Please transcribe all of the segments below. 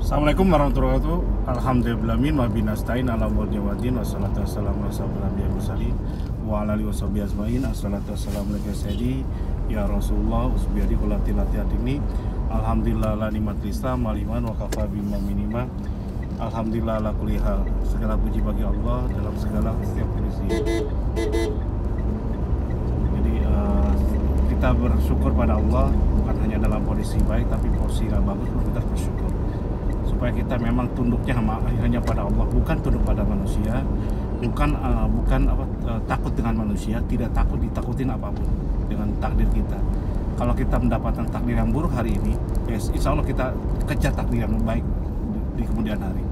Assalamualaikum warahmatullahi wabarakatuh. Alhamdulillahi wa binastain ala wadin wassalatu wassalamu ala nabiyil mursalin wa ala alihi washabihi ajmain. Assalatu wassalamu ala sayyidi ya Rasulullah usbiyadi kullatilati ini. Alhamdulillah la nikmatil Islam wal iman wa kafa bima minima. Alhamdulillah ala kulli hal. Segala puji bagi Allah dalam segala setiap kondisi. Jadi kita bersyukur pada Allah bukan hanya dalam kondisi baik tapi posisi nggak bagus pun kita bersyukur. Supaya kita memang tunduknya hanya pada Allah, bukan tunduk pada manusia, bukan takut dengan manusia, tidak takut ditakutin apapun dengan takdir kita. Kalau kita mendapatkan takdir yang buruk hari ini, insya Allah kita kejar takdir yang baik di kemudian hari.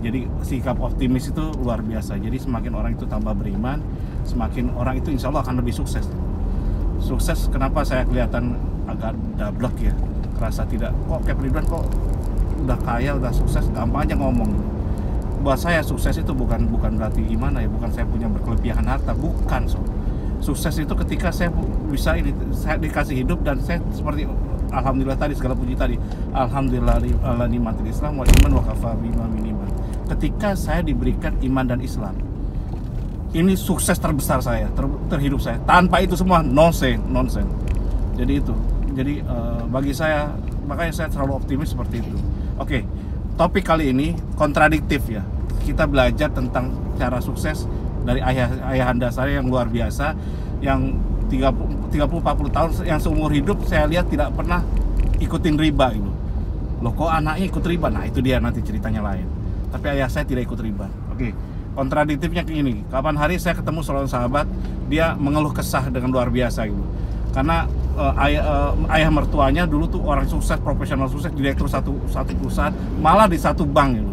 Jadi sikap optimis itu luar biasa. Jadi semakin orang itu tambah beriman, semakin orang itu insya Allah akan lebih sukses. Sukses kenapa saya kelihatan agak dablek ya, kerasa tidak kok kayak Ridwan kok udah kaya, udah sukses, gampang aja ngomong. Buat saya sukses itu bukan berarti gimana ya, bukan saya punya berkelebihan harta, bukan. Sukses itu ketika saya bisa saya dikasih hidup dan saya seperti alhamdulillah tadi, segala puji tadi, alhamdulillah ala nikmatil Islam wal iman wa kafa bima minima. Ketika saya diberikan iman dan Islam, ini sukses terbesar saya, terhidup saya. Tanpa itu semua nonsen. Jadi itu. Jadi bagi saya, makanya saya terlalu optimis seperti itu. Oke, topik kali ini kontradiktif ya. Kita belajar tentang cara sukses dari ayahanda saya yang luar biasa, yang 30-40 tahun, yang seumur hidup saya lihat tidak pernah ikutin riba gitu. Loh kok anaknya ikut riba? Nah itu dia, nanti ceritanya lain. Tapi ayah saya tidak ikut riba. Oke, kontradiktifnya kayak gini. Kapan hari saya ketemu seorang sahabat, dia mengeluh kesah dengan luar biasa gitu. Karena ayah mertuanya dulu tuh orang sukses, profesional sukses, direktur satu perusahaan, malah di satu bank gitu,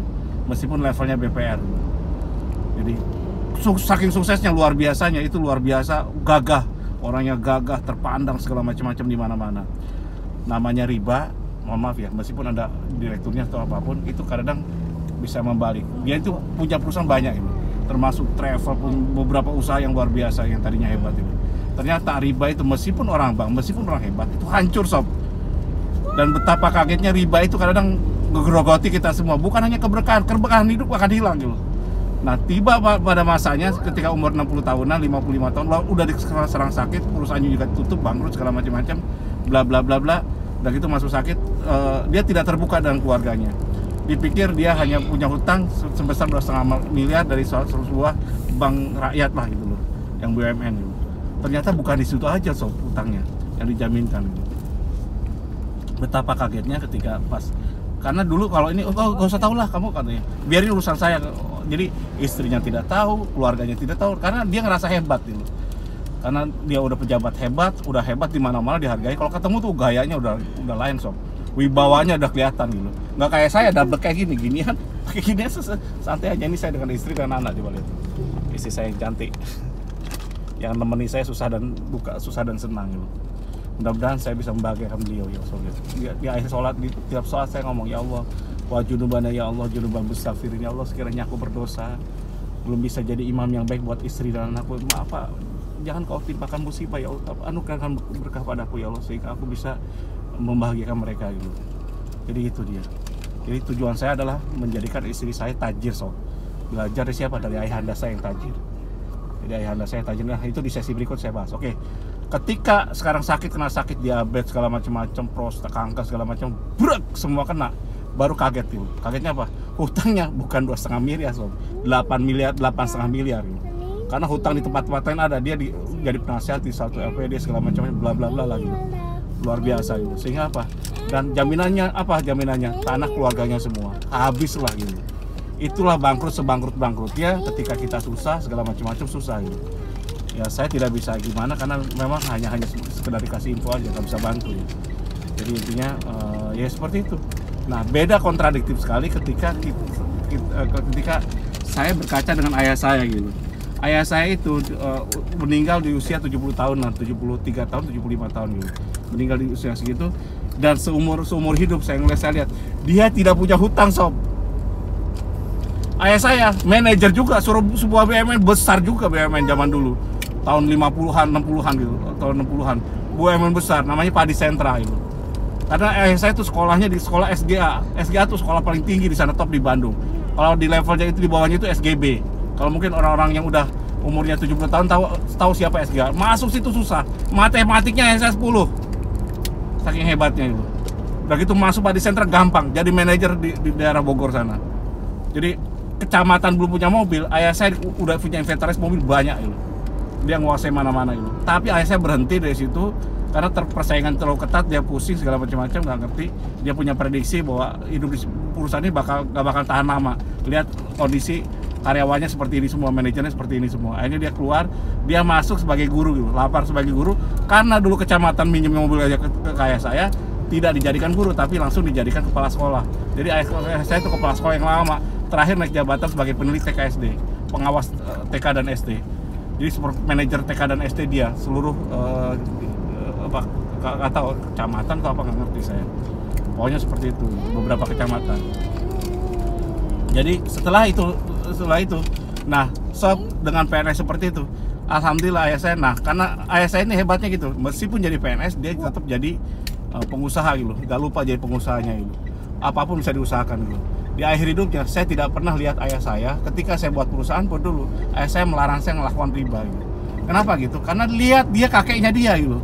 meskipun levelnya BPR gitu. Jadi saking suksesnya luar biasanya, itu luar biasa, gagah, orangnya gagah, terpandang segala macam-macam di mana-mana. Namanya riba, mohon maaf ya, meskipun ada direkturnya atau apapun, itu kadang bisa membalik. Dia itu punya perusahaan banyak ini, termasuk travel, beberapa usaha yang luar biasa yang tadinya hebat itu. Ternyata riba itu meskipun orang bank, meskipun orang hebat, itu hancur sob. Dan betapa kagetnya riba itu kadang ngegerogoti kita semua. Bukan hanya keberkahan hidup akan hilang gitu. Nah tiba pada masanya ketika umur 60 tahunan, 55 tahun, udah diserang sakit, perusahaannya juga tutup, bangkrut segala macam-macam, bla bla bla bla. Dan itu masuk sakit, dia tidak terbuka dengan keluarganya. Dipikir dia hanya punya hutang sebesar 2,5 miliar dari sebuah bank rakyat lah gitu loh, yang BUMN gitu. Ternyata bukan di situ aja sob utangnya yang dijaminkan. Betapa kagetnya ketika pas, karena dulu kalau ini gak usah tahu lah kamu katanya, biarin urusan saya. Jadi istrinya tidak tahu, keluarganya tidak tahu, karena dia ngerasa hebat gitu. Karena dia udah pejabat hebat, udah hebat di mana-mana dihargai. Kalau ketemu tuh gayanya udah lain sob, wibawanya udah kelihatan gitu. Nggak kayak saya double kayak ginian, kayak gini santai aja. Ini saya dengan istri dan anak, coba lihat istri saya yang cantik, yang nemeni saya susah dan duka, susah dan senang gitu. Mudah-mudahan saya bisa membahagiakan beliau ya Allah. Di akhir sholat, di tiap sholat saya ngomong, ya Allah, wa junubana ya Allah, junuban mustaghfirin ya Allah, sekiranya aku berdosa, belum bisa jadi imam yang baik buat istri dan anakku, maaf Pak, jangan kau timpakan musibah ya Allah, anugerahkan berkah padaku ya Allah, sehingga aku bisa membahagiakan mereka gitu. Jadi itu dia. Jadi tujuan saya adalah menjadikan istri saya tajir sob. Belajar dari siapa? Dari ayahanda saya yang tajir. Jadi ayahanda saya tajir. Nah itu di sesi berikut saya bahas. Oke, ketika sekarang kena sakit diabetes segala macam-macam, prostat, kanker segala macam, brek semua kena, baru kaget gitu. Kagetnya apa? Hutangnya bukan 2,5 miliar sob, 8 miliar, 8,5 miliar gitu. Karena hutang di tempat-tempat lain ada, dia jadi penasihat di satu LPD segala macamnya, bla bla bla lagi gitu. Luar biasa gitu. Sehingga apa? Dan jaminannya apa? Jaminannya tanah keluarganya semua habis lah gitu. Itulah bangkrut sebangkrut-bangkrutnya ketika kita susah, segala macam-macam susah gitu. Ya saya tidak bisa gimana, karena memang hanya sekedar dikasih info aja, nggak bisa bantu ya. Jadi intinya ya seperti itu. Nah beda, kontradiktif sekali ketika saya berkaca dengan ayah saya gitu. Ayah saya itu meninggal di usia 70 tahunan, 73 tahun, 75 tahun gitu. Meninggal di usia segitu, dan seumur hidup saya lihat dia tidak punya hutang sob. Ayah saya manajer juga sebuah BUMN besar juga, BUMN zaman dulu tahun 50-an 60-an gitu, tahun 60-an, BUMN besar namanya Padi Sentra itu. Karena ayah saya tuh sekolahnya di sekolah SGA. SGA tuh sekolah paling tinggi di sana, top di Bandung. Kalau di levelnya itu di bawahnya itu SGB. Kalau mungkin orang-orang yang udah umurnya 70 tahun tahu siapa SGA. Masuk situ susah. Matematiknya saya 10. Saking hebatnya itu. Udah gitu masuk Padi Sentra gampang. Jadi manajer di daerah Bogor sana. Jadi kecamatan belum punya mobil, ayah saya udah punya inventaris mobil banyak itu. Dia nguasai mana-mana itu. Tapi ayah saya berhenti dari situ karena persaingan terlalu ketat, dia pusing segala macam-macam, nggak ngerti. Dia punya prediksi bahwa hidup di perusahaan ini gak bakal tahan lama. Lihat kondisi karyawannya seperti ini semua, manajernya seperti ini semua. Akhirnya dia keluar, dia masuk sebagai guru gitu, lapar sebagai guru. Karena dulu kecamatan minjem mobil aja ke ayah saya, tidak dijadikan guru tapi langsung dijadikan kepala sekolah. Jadi ayah saya itu kepala sekolah yang lama. Terakhir naik jabatan sebagai peneliti TKSD, pengawas TK dan SD. Jadi seperti manajer TK dan SD dia seluruh nggak tahu kecamatan atau apa, nggak ngerti saya. Pokoknya seperti itu, beberapa kecamatan. Jadi setelah itu, nah sob dengan PNS seperti itu, alhamdulillah ayah saya, nah karena ayah saya ini hebatnya gitu, meskipun jadi PNS dia tetap jadi pengusaha gitu, nggak lupa jadi pengusahanya gitu. Apapun bisa diusahakan gitu. Di akhir hidupnya saya tidak pernah lihat ayah saya ketika saya buat perusahaan pun dulu ayah saya melarang saya melakukan riba gitu. Kenapa gitu? Karena lihat dia kakeknya dia gitu.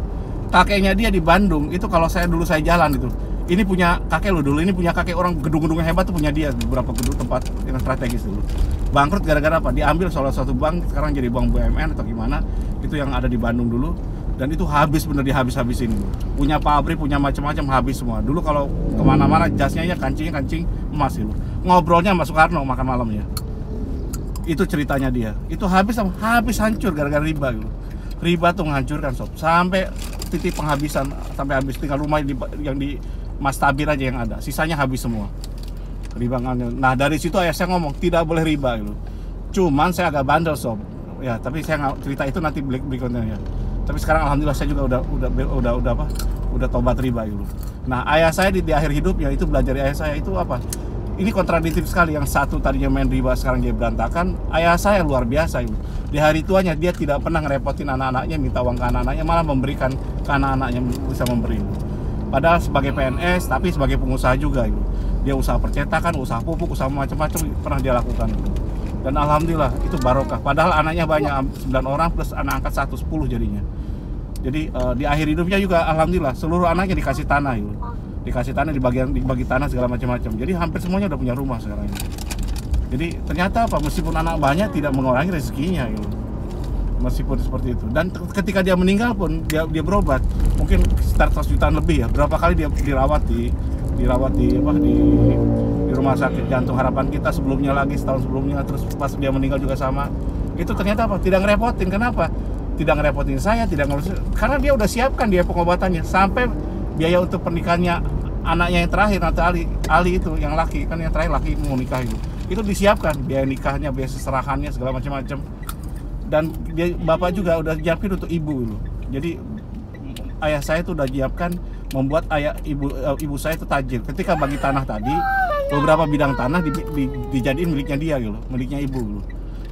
Kakeknya dia di Bandung itu kalau saya jalan gitu, ini punya kakek lo dulu, ini punya kakek orang gedung-gedung yang hebat tuh punya dia, beberapa gedung tempat yang strategis dulu. Bangkrut gara-gara apa? Diambil salah satu bank, sekarang jadi bank BUMN atau gimana, itu yang ada di Bandung dulu. Dan itu habis, bener dihabis-habisin. Punya pabrik, punya macam-macam, habis semua. Dulu kalau kemana-mana jasnya ya kancing emas itu. Ngobrolnya sama Soekarno makan malamnya. Itu ceritanya dia. Itu habis hancur gara-gara riba gitu. Riba tuh menghancurkan sob. Sampai titik penghabisan, sampai habis tinggal rumah yang di Mas Tabir aja yang ada. Sisanya habis semua. Riba. Nah dari situ ayah saya ngomong tidak boleh riba gitu. Cuman saya agak bandel sob. Ya tapi saya nggak cerita itu nanti berikutnya ya. Tapi sekarang alhamdulillah saya juga udah tobat riba gitu. Nah ayah saya di akhir hidupnya itu belajar dari ayah saya itu apa? Ini kontradiktif sekali, yang satu tadinya main riba sekarang jadi berantakan. Ayah saya luar biasa gitu. Di hari tuanya dia tidak pernah ngerepotin anak-anaknya, minta uang ke anak-anaknya, malah memberikan ke anak-anaknya, bisa memberi. Padahal sebagai PNS tapi sebagai pengusaha juga gitu. Dia usaha percetakan, usaha pupuk, usaha macam-macam pernah dia lakukan gitu. Dan alhamdulillah itu barokah. Padahal anaknya banyak, 9 orang plus anak angkat 1, 10 jadinya. Jadi di akhir hidupnya juga alhamdulillah seluruh anaknya dikasih tanah gitu. Dikasih tanah, dibagi tanah segala macam-macam. Jadi hampir semuanya udah punya rumah sekarang ini. Jadi ternyata apa, meskipun anak banyak tidak mengurangi rezekinya gitu. Meskipun seperti itu. Dan ketika dia meninggal pun dia berobat mungkin sekitar 100 jutaan lebih ya. Berapa kali dia dirawat di rumah sakit Jantung Harapan Kita sebelumnya lagi, setahun sebelumnya, terus pas dia meninggal juga sama. Itu ternyata apa? Tidak ngerepotin. Kenapa? Tidak ngerepotin saya, karena dia udah siapkan dia pengobatannya sampai biaya untuk pernikahannya anaknya yang terakhir nanti Ali itu yang laki, kan yang terakhir laki mau nikah itu disiapkan biaya nikahnya, biaya seserahannya segala macam-macam. Dan dia bapak juga udah siapin untuk ibu loh. Jadi ayah saya itu udah siapkan membuat ibu saya itu tajir. Ketika bagi tanah tadi, beberapa bidang tanah dijadiin miliknya dia gitu, miliknya ibu gitu.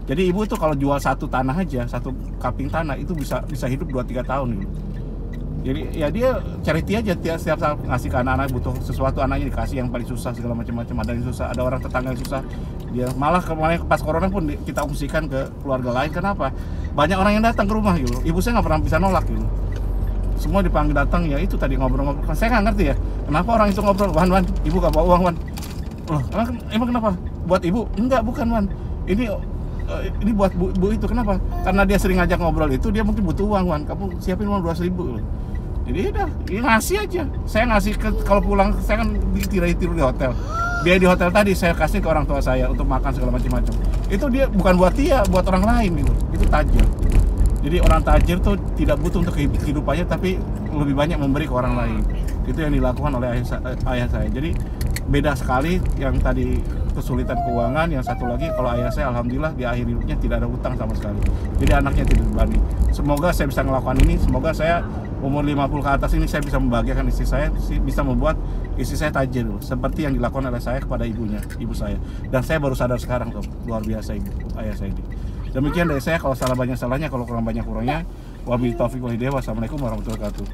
Jadi ibu itu kalau jual satu tanah aja, satu kaping tanah itu bisa hidup 2-3 tahun gitu. Jadi ya dia charity aja, setiap saat ngasih ke anak-anak, butuh sesuatu anaknya dikasih, yang paling susah segala macam-macam, ada yang susah, ada orang tetangga yang susah. Dia malah kemarin pas corona pun kita ungsikan ke keluarga lain. Kenapa? Banyak orang yang datang ke rumah gitu. Ibu saya nggak pernah bisa nolak gitu. Semua dipanggil datang, ya itu tadi ngobrol-ngobrol. Saya nggak ngerti ya, kenapa orang itu ngobrol, Wan, ibu gak bawa uang, Wan. Loh, emang kenapa? Buat ibu? Enggak, bukan, Wan. Ini buat bu itu. Kenapa? Karena dia sering ngajak ngobrol itu, dia mungkin butuh uang, Wan. Kamu siapin uang 200.000 loh. Jadi udah, ya ngasih aja. Saya ngasih kalau pulang, saya kan tidur di hotel. Biaya di hotel tadi saya kasih ke orang tua saya untuk makan segala macam-macam. Itu dia bukan buat dia, buat orang lain gitu. Itu tajir. Jadi orang tajir tuh tidak butuh untuk kehidupannya, tapi lebih banyak memberi ke orang lain. Itu yang dilakukan oleh ayah saya. Jadi beda sekali yang tadi kesulitan keuangan, yang satu lagi kalau ayah saya alhamdulillah di akhir hidupnya tidak ada hutang sama sekali. Jadi anaknya tidak berbani. Semoga saya bisa melakukan ini, semoga saya umur 50 ke atas ini saya bisa membahagiakan istri saya, bisa membuat istri saya tajir seperti yang dilakukan oleh saya kepada ibu saya. Dan saya baru sadar sekarang tuh, luar biasa ayah saya ini. Demikian dari saya, kalau salah banyak salahnya, kalau kurang banyak kurangnya. Wabillahi taufiq wal hidayah. Wassalamualaikum warahmatullahi wabarakatuh.